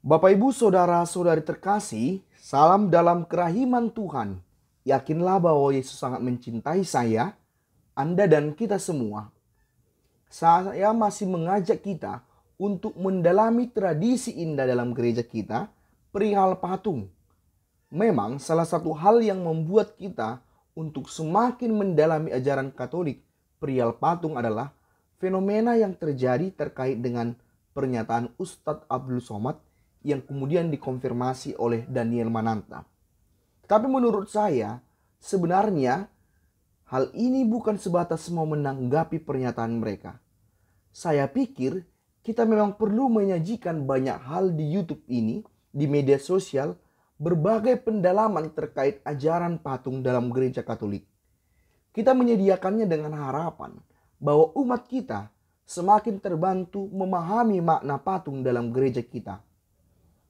Bapak Ibu Saudara-saudari terkasih, salam dalam kerahiman Tuhan. Yakinlah bahwa Yesus sangat mencintai saya, Anda dan kita semua. Saya masih mengajak kita untuk mendalami tradisi indah dalam gereja kita, perihal patung. Memang salah satu hal yang membuat kita untuk semakin mendalami ajaran Katolik perihal patung adalah fenomena yang terjadi terkait dengan pernyataan Ustadz Abdul Somad yang kemudian dikonfirmasi oleh Daniel Mananta. Tapi menurut saya, sebenarnya hal ini bukan sebatas mau menanggapi pernyataan mereka. Saya pikir kita memang perlu menyajikan banyak hal di YouTube ini, di media sosial, berbagai pendalaman terkait ajaran patung dalam gereja Katolik. Kita menyediakannya dengan harapan bahwa umat kita semakin terbantu memahami makna patung dalam gereja kita.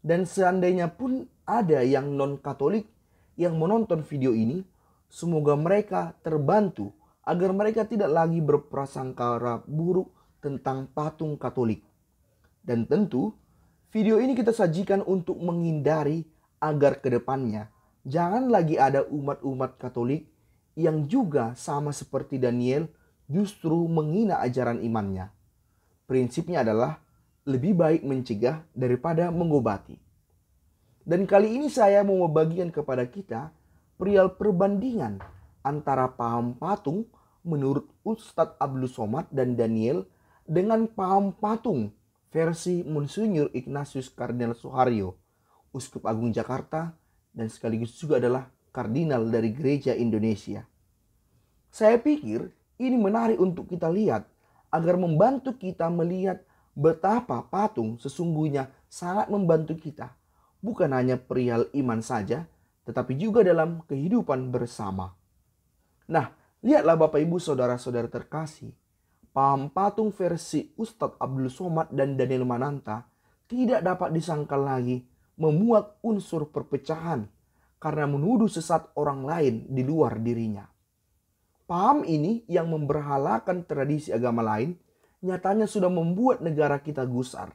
Dan seandainya pun ada yang non-Katolik yang menonton video ini, semoga mereka terbantu agar mereka tidak lagi berprasangka buruk tentang patung Katolik. Dan tentu video ini kita sajikan untuk menghindari agar kedepannya jangan lagi ada umat-umat Katolik yang juga sama seperti Daniel justru menghina ajaran imannya. Prinsipnya adalah lebih baik mencegah daripada mengobati. Dan kali ini saya mau membagikan kepada kita perihal perbandingan antara paham patung menurut Ustadz Abdul Somad dan Daniel dengan paham patung versi Monsinyur Ignatius Kardinal Suharyo, Uskup Agung Jakarta dan sekaligus juga adalah kardinal dari Gereja Indonesia. Saya pikir ini menarik untuk kita lihat agar membantu kita melihat betapa patung sesungguhnya sangat membantu kita. Bukan hanya perihal iman saja, tetapi juga dalam kehidupan bersama. Nah, lihatlah Bapak Ibu Saudara-saudara terkasih, paham patung versi Ustadz Abdul Somad dan Daniel Mananta tidak dapat disangkal lagi memuat unsur perpecahan karena menuduh sesat orang lain di luar dirinya. Paham ini yang memberhalakan tradisi agama lain nyatanya sudah membuat negara kita gusar.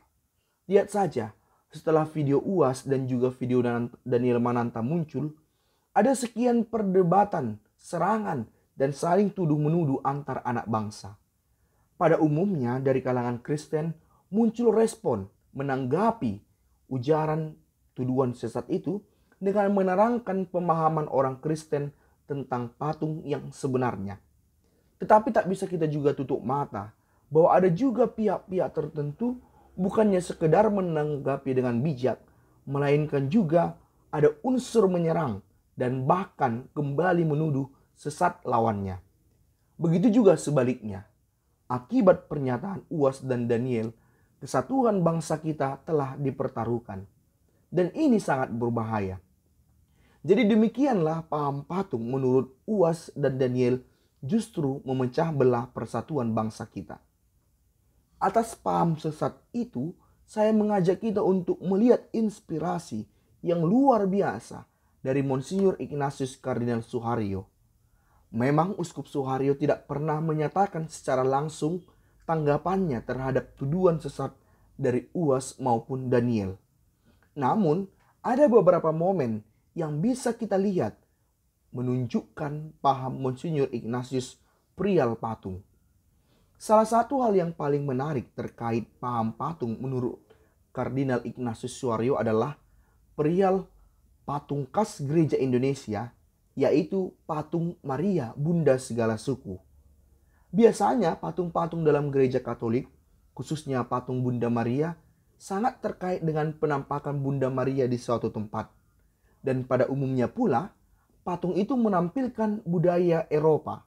Lihat saja, setelah video UAS dan juga video Daniel Mananta muncul, ada sekian perdebatan, serangan, dan saling tuduh-menuduh antar anak bangsa. Pada umumnya dari kalangan Kristen muncul respon menanggapi ujaran tuduhan sesat itu dengan menerangkan pemahaman orang Kristen tentang patung yang sebenarnya. Tetapi tak bisa kita juga tutup mata bahwa ada juga pihak-pihak tertentu bukannya sekedar menanggapi dengan bijak, melainkan juga ada unsur menyerang dan bahkan kembali menuduh sesat lawannya. Begitu juga sebaliknya. Akibat pernyataan UAS dan Daniel, kesatuan bangsa kita telah dipertaruhkan. Dan ini sangat berbahaya. Jadi demikianlah paham patung menurut UAS dan Daniel justru memecah belah persatuan bangsa kita. Atas paham sesat itu, saya mengajak kita untuk melihat inspirasi yang luar biasa dari Monsinyur Ignatius Kardinal Suharyo. Memang Uskup Suharyo tidak pernah menyatakan secara langsung tanggapannya terhadap tuduhan sesat dari UAS maupun Daniel. Namun, ada beberapa momen yang bisa kita lihat menunjukkan paham Monsinyur Ignatius perihal patung. Salah satu hal yang paling menarik terkait paham patung menurut Kardinal Ignatius Suharyo adalah perihal patung khas Gereja Indonesia, yaitu patung Maria Bunda Segala Suku. Biasanya patung-patung dalam Gereja Katolik, khususnya patung Bunda Maria, sangat terkait dengan penampakan Bunda Maria di suatu tempat. Dan pada umumnya pula, patung itu menampilkan budaya Eropa.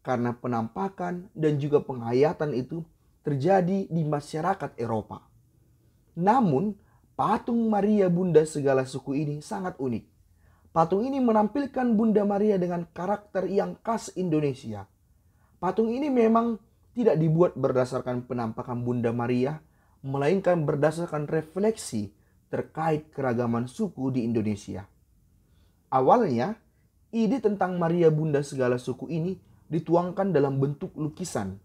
Karena penampakan dan juga penghayatan itu terjadi di masyarakat Eropa. Namun, patung Maria Bunda Segala Suku ini sangat unik. Patung ini menampilkan Bunda Maria dengan karakter yang khas Indonesia. Patung ini memang tidak dibuat berdasarkan penampakan Bunda Maria, melainkan berdasarkan refleksi terkait keragaman suku di Indonesia. Awalnya, ide tentang Maria Bunda Segala Suku ini dituangkan dalam bentuk lukisan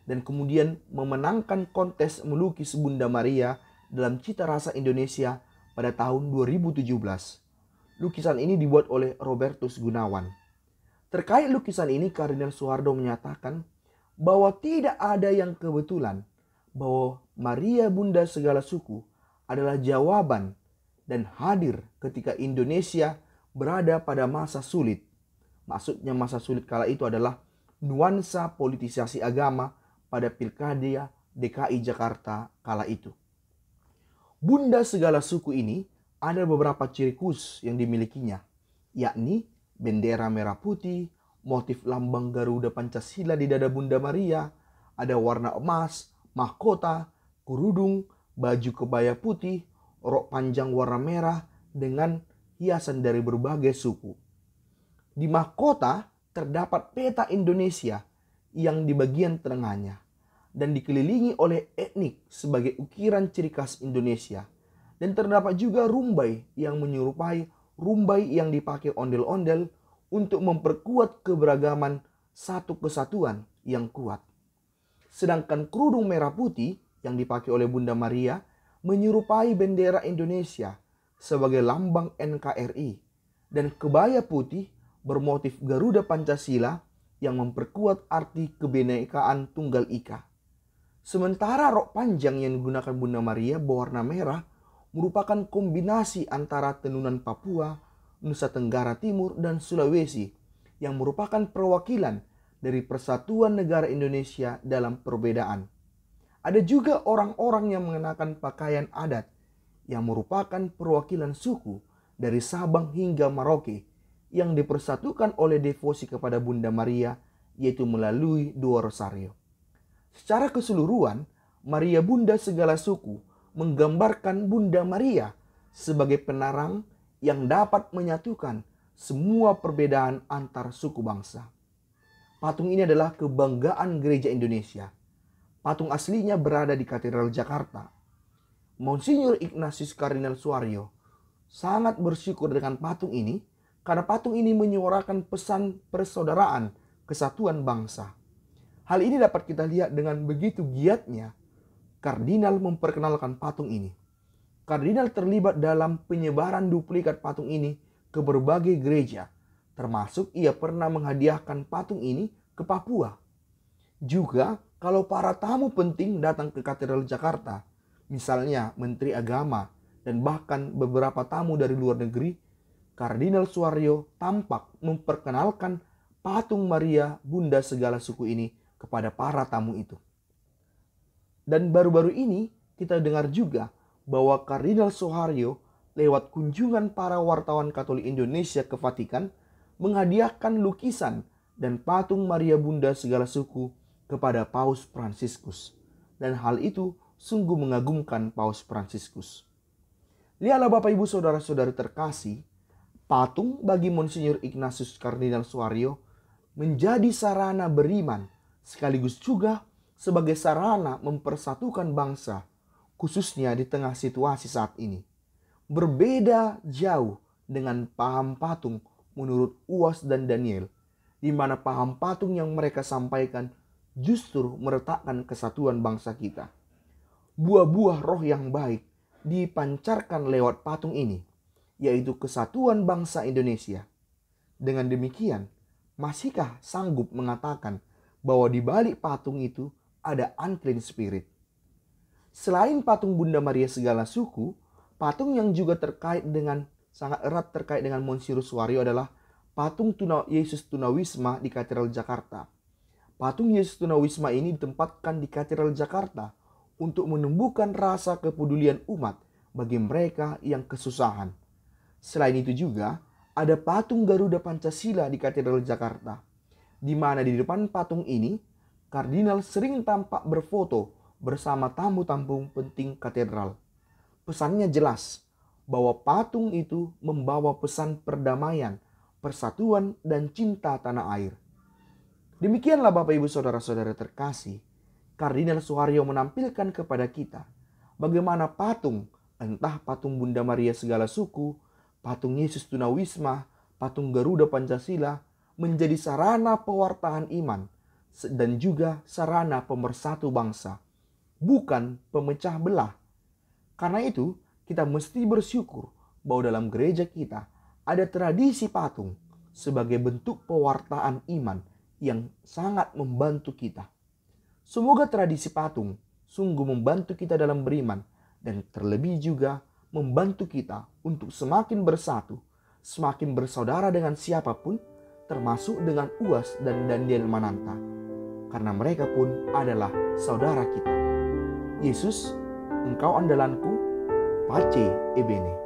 dan kemudian memenangkan kontes melukis Bunda Maria dalam cita rasa Indonesia pada tahun 2017. Lukisan ini dibuat oleh Robertus Gunawan. Terkait lukisan ini, Kardinal Soeharto menyatakan bahwa tidak ada yang kebetulan, bahwa Maria Bunda segala suku adalah jawaban dan hadir ketika Indonesia berada pada masa sulit. Maksudnya masa sulit kala itu adalah nuansa politisasi agama pada Pilkada DKI Jakarta kala itu. Bunda segala suku ini ada beberapa ciri khusus yang dimilikinya, yakni bendera merah putih, motif lambang Garuda Pancasila di dada Bunda Maria, ada warna emas, mahkota, kerudung, baju kebaya putih, rok panjang warna merah dengan hiasan dari berbagai suku. Di mahkota terdapat peta Indonesia yang di bagian tengahnya dan dikelilingi oleh etnik sebagai ukiran ciri khas Indonesia. Dan terdapat juga rumbai yang menyerupai rumbai yang dipakai ondel-ondel untuk memperkuat keberagaman satu kesatuan yang kuat. Sedangkan kerudung merah putih yang dipakai oleh Bunda Maria menyerupai bendera Indonesia sebagai lambang NKRI. Dan kebaya putih bermotif Garuda Pancasila yang memperkuat arti kebinekaan Tunggal Ika. Sementara rok panjang yang digunakan Bunda Maria berwarna merah merupakan kombinasi antara tenunan Papua, Nusa Tenggara Timur, dan Sulawesi yang merupakan perwakilan dari persatuan negara Indonesia dalam perbedaan. Ada juga orang-orang yang mengenakan pakaian adat yang merupakan perwakilan suku dari Sabang hingga Merauke yang dipersatukan oleh devosi kepada Bunda Maria, yaitu melalui dua rosario. Secara keseluruhan, Maria Bunda segala suku menggambarkan Bunda Maria sebagai penerang yang dapat menyatukan semua perbedaan antar suku bangsa. Patung ini adalah kebanggaan gereja Indonesia. Patung aslinya berada di Katedral Jakarta. Monsinyur Ignatius Kardinal Soeharto sangat bersyukur dengan patung ini karena patung ini menyuarakan pesan persaudaraan, kesatuan bangsa. Hal ini dapat kita lihat dengan begitu giatnya Kardinal memperkenalkan patung ini. Kardinal terlibat dalam penyebaran duplikat patung ini ke berbagai gereja, termasuk ia pernah menghadiahkan patung ini ke Papua. Juga kalau para tamu penting datang ke Katedral Jakarta, misalnya Menteri Agama dan bahkan beberapa tamu dari luar negeri, Kardinal Soeharto tampak memperkenalkan patung Maria Bunda segala suku ini kepada para tamu itu. Dan baru-baru ini kita dengar juga bahwa Kardinal Soeharto lewat kunjungan para wartawan Katolik Indonesia ke Vatikan menghadiahkan lukisan dan patung Maria Bunda segala suku kepada Paus Fransiskus. Dan hal itu sungguh mengagumkan Paus Fransiskus. Lihatlah Bapak Ibu Saudara-saudari terkasih, patung bagi Monsinyur Ignatius Kardinal Soeharto menjadi sarana beriman sekaligus juga sebagai sarana mempersatukan bangsa, khususnya di tengah situasi saat ini. Berbeda jauh dengan paham patung menurut Uwas dan Daniel, di mana paham patung yang mereka sampaikan justru meretakkan kesatuan bangsa kita. Buah-buah roh yang baik dipancarkan lewat patung ini, yaitu kesatuan bangsa Indonesia. Dengan demikian, masihkah sanggup mengatakan bahwa di balik patung itu ada unclean spirit? Selain patung Bunda Maria segala suku, patung yang juga sangat erat terkait dengan Monsinyur Soeharto adalah patung Yesus Tunawisma di Katedral Jakarta. Patung Yesus Tunawisma ini ditempatkan di Katedral Jakarta untuk menumbuhkan rasa kepedulian umat bagi mereka yang kesusahan. Selain itu juga ada patung Garuda Pancasila di Katedral Jakarta, di mana di depan patung ini Kardinal sering tampak berfoto bersama tamu-tamu penting katedral. Pesannya jelas bahwa patung itu membawa pesan perdamaian, persatuan, dan cinta tanah air. Demikianlah Bapak Ibu Saudara-saudara terkasih, Kardinal Soeharto menampilkan kepada kita bagaimana patung, entah patung Bunda Maria segala suku, patung Yesus Tunawisma, patung Garuda Pancasila, menjadi sarana pewartaan iman dan juga sarana pemersatu bangsa, bukan pemecah belah. Karena itu, kita mesti bersyukur bahwa dalam gereja kita ada tradisi patung sebagai bentuk pewartaan iman yang sangat membantu kita. Semoga tradisi patung sungguh membantu kita dalam beriman dan terlebih juga membantu kita untuk semakin bersatu, semakin bersaudara dengan siapapun, termasuk dengan Uas dan Daniel Mananta, karena mereka pun adalah saudara kita. Yesus, Engkau andalanku, Pace Ebene.